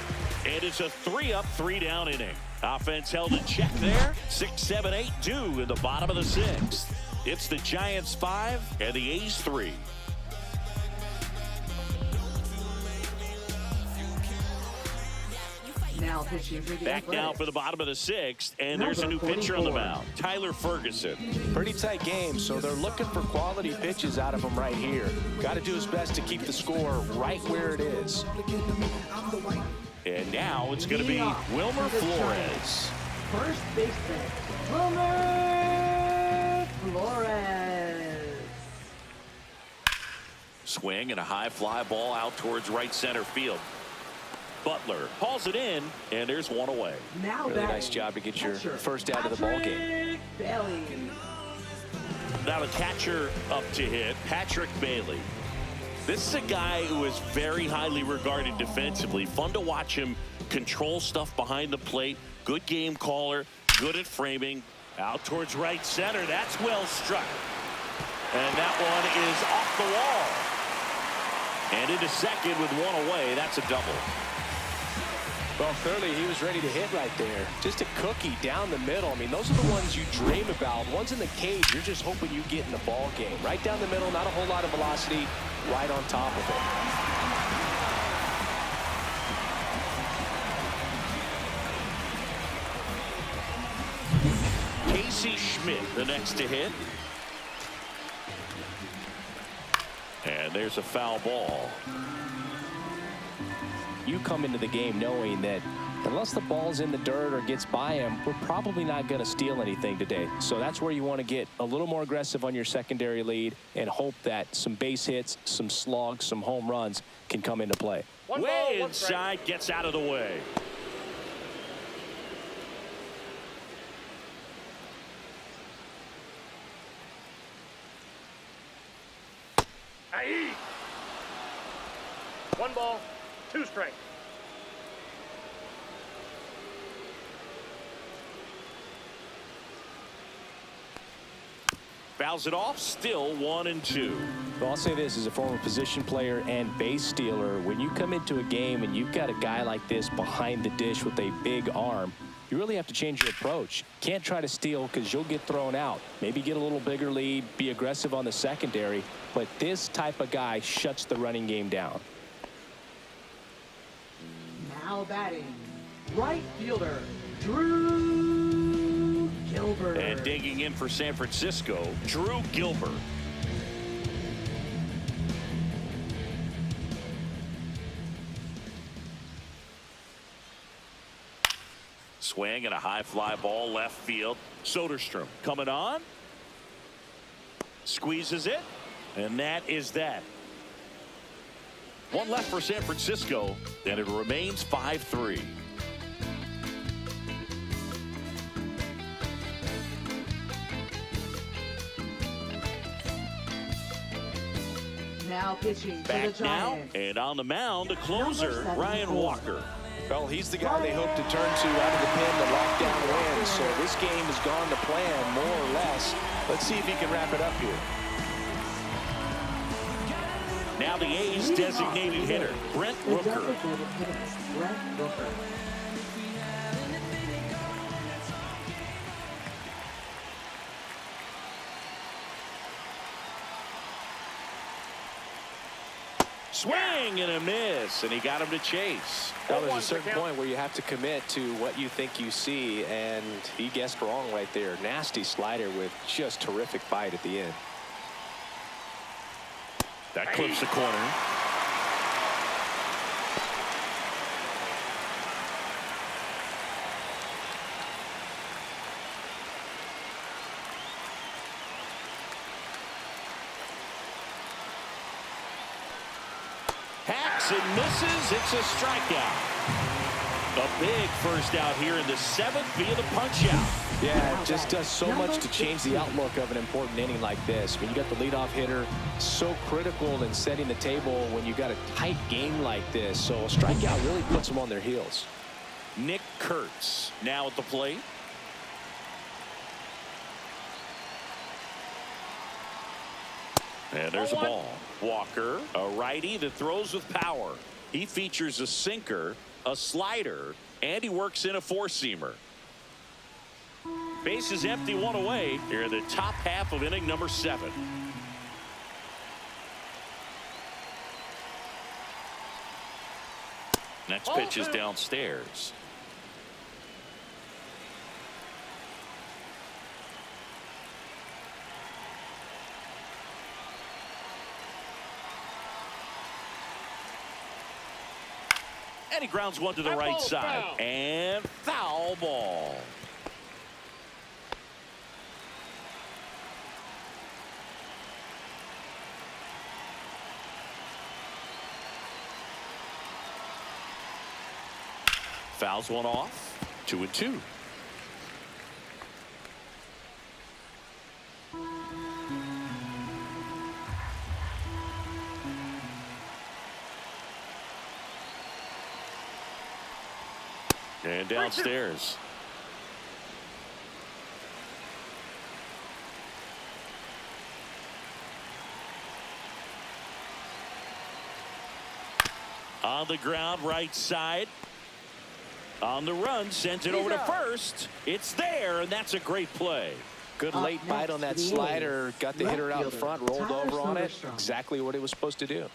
And it's a 3-up, 3-down inning. Offense held in check there. 6, 7, 8 due in the bottom of the sixth. It's the Giants 5 and the A's 3. Now pitching for the Back now for the bottom of the sixth, and there's a new pitcher on the mound, Tyler Ferguson. Pretty tight game, so they're looking for quality pitches out of him right here. Got to do his best to keep the score right where it is. And now it's going to be Wilmer Flores. First baseman, Wilmer Flores. Swing and a high fly ball out towards right center field. Butler hauls it in, and there's one away. Now really nice job to get your first out of the ball game. Bailey. Now the catcher up to hit, Patrick Bailey. This is a guy who is very highly regarded defensively. Fun to watch him control stuff behind the plate. Good game caller, good at framing. Out towards right center. That's well struck. And that one is off the wall. And into second with one away. That's a double. Well, clearly he was ready to hit right there. Just a cookie down the middle. I mean, those are the ones you dream about. Ones in the cage, you're just hoping you get in the ball game. Right down the middle, not a whole lot of velocity, right on top of it. Casey Schmidt, the next to hit. And there's a foul ball. You come into the game knowing that unless the ball's in the dirt or gets by him, we're probably not going to steal anything today. So that's where you want to get a little more aggressive on your secondary lead and hope that some base hits, some slugs, some home runs can come into play. Way inside, gets out of the way. 1 ball, 2 strikes. Fouls it off, still 1-2. Well, I'll say this, as a former position player and base stealer, when you come into a game and you've got a guy like this behind the dish with a big arm, you really have to change your approach. Can't try to steal because you'll get thrown out. Maybe get a little bigger lead, be aggressive on the secondary, but this type of guy shuts the running game down. Now batting, right fielder, Drew Gilbert. And digging in for San Francisco, Drew Gilbert. Swing and a high fly ball left field. Soderstrom coming on. Squeezes it. And that is that. One left for San Francisco, and it remains 5-3. Now pitching for the Back now, Giants. and on the mound, the closer, Number Ryan 74. Walker. Well, he's the guy they hope to turn to out of the pen to lock down wins. So this game has gone to plan, more or less. Let's see if he can wrap it up here. Now the A's designated hitter, Brent The Rooker. designated hitter, Brent Rooker. Swing and a miss, and he got him to chase. Well, there's a certain point where you have to commit to what you think you see, and he guessed wrong right there. Nasty slider with just terrific bite at the end. That clips the corner. Hacks and misses. It's a strikeout. A big first out here in the 7th via the punch out. Yeah, it just does so much to change the outlook of an important inning like this. When you got the leadoff hitter, so critical in setting the table when you got a tight game like this. So a strikeout really puts them on their heels. Nick Kurtz now at the plate. And there's a ball. Walker, a righty that throws with power. He features a sinker, a slider, and he works in a four-seamer. Base is empty, 1 away here in the top half of inning number 7. Next pitch is downstairs. And he grounds one to the right side. Foul. And foul ball. Fouls one off. 2-2. And downstairs. On the ground, right side. On the run, sends it over to first. It's there, and that's a great play. Good Up late bite next on that for the slider. A's, Got the left hitter out in fielder, front, rolled Tyler over on it. Soderstrom. Exactly what it was supposed to do.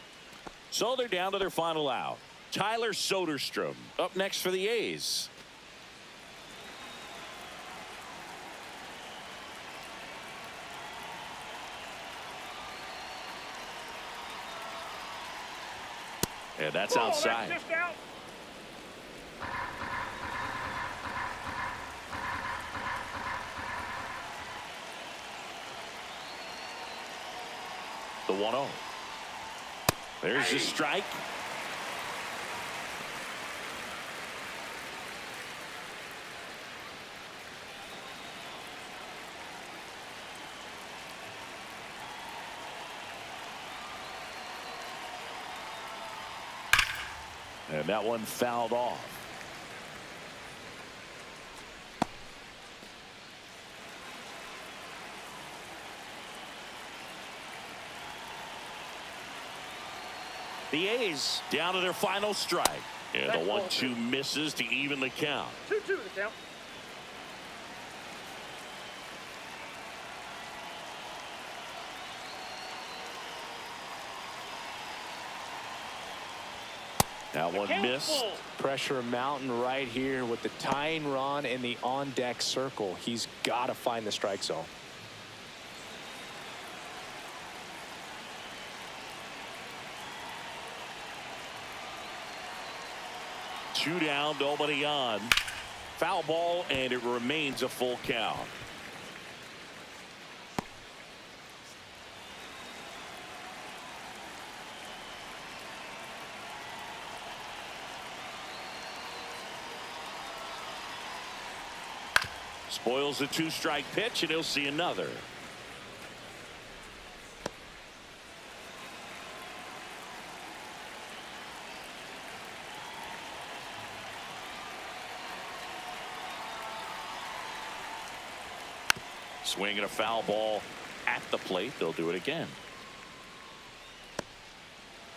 So they're down to their final out. Tyler Soderstrom up next for the A's. And that's outside. That's just out. The 1-0. There's the strike. And that one fouled off. The A's down to their final strike. And the 1-2 misses to even the count. 2-2 the count. That one missed. Pressure mountain right here with the tying run in the on-deck circle. He's got to find the strike zone. Two down, nobody on. Foul ball, and it remains a full count. Spoils the two-strike pitch, and he'll see another. Swinging a foul ball at the plate. They'll do it again.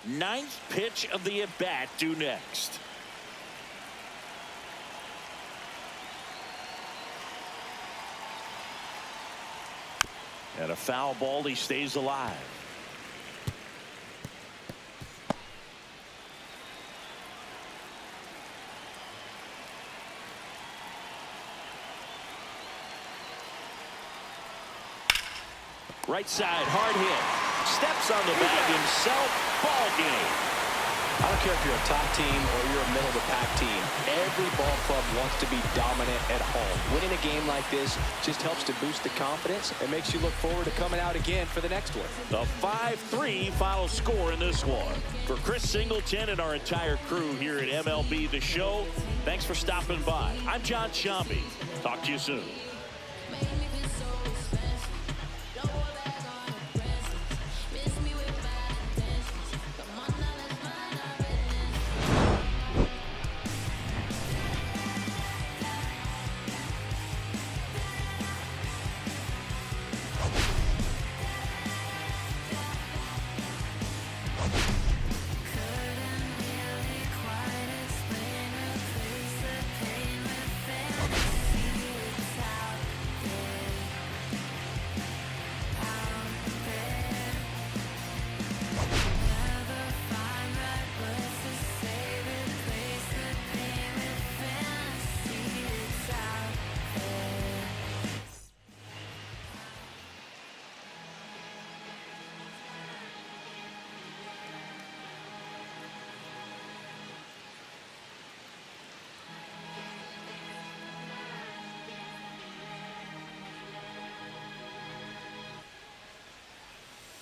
Ninth pitch of the at-bat due next. And a foul ball, he stays alive. Right side, hard hit. Steps on the bag himself. Ball game. I don't care if you're a top team or you're a middle-of-the-pack team. Every ball club wants to be dominant at home. Winning a game like this just helps to boost the confidence and makes you look forward to coming out again for the next one. The 5-3 final score in this one. For Chris Singleton and our entire crew here at MLB The Show, thanks for stopping by. I'm John Shambi. Talk to you soon.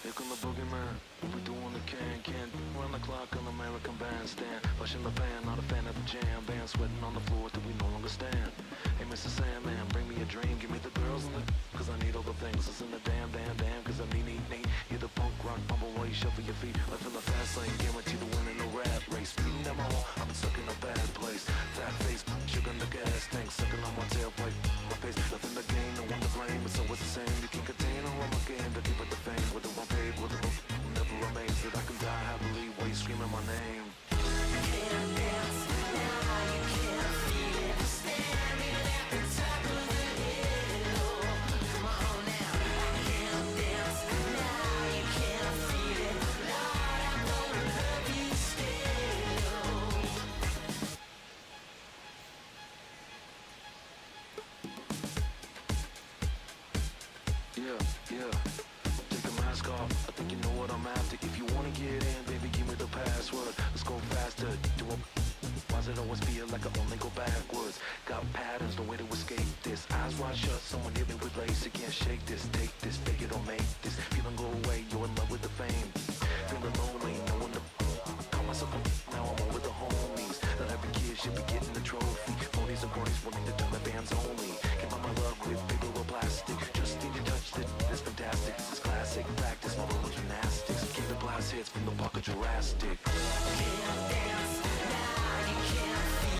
Here come the boogeyman. We doing the can run the clock on the American bandstand. Pushing the fan, not a fan of the jam band. Sweating on the floor till we no longer stand. Hey, Mr. Sandman, bring me a dream. Give me the girls and the cause I need all the things. Listen to damn, cause I need. Hear the punk rock bumble while you shuffle your feet. Life in the fast lane, guarantee to win in no rap race. Speeding down my hall, I've been stuck in a bad place. Fat face, sugar in the gas tank. Sucking on my tailpipe, my face. Nothing to gain, no one to blame. It's always the same. You can't contain or I'm a game to keep it the fame. Whether I'm paid, whether I'm never amazed that I can die happily while you screaming my name. Yeah. Take the mask off. I think you know what I'm after. If you wanna get in, baby, give me the password. Let's go faster. Why does it always feel like I only go backwards? Got patterns, no way to escape this. Eyes wide shut, someone hit me with lace. You can't shake this, take this, fake it or make this. Feeling go away, you're in love with the fame. Feeling lonely, no one to call myself now I'm over the homies. Not every kid should be getting the trophy. Ponies and ponies wanting to turn the fans only. Can't buy my love with paper or plastic. Just need to touch it, it's fantastic. This is classic practice, my little gymnastics. Keep the blast hits from the pocket Jurassic. Can't dance.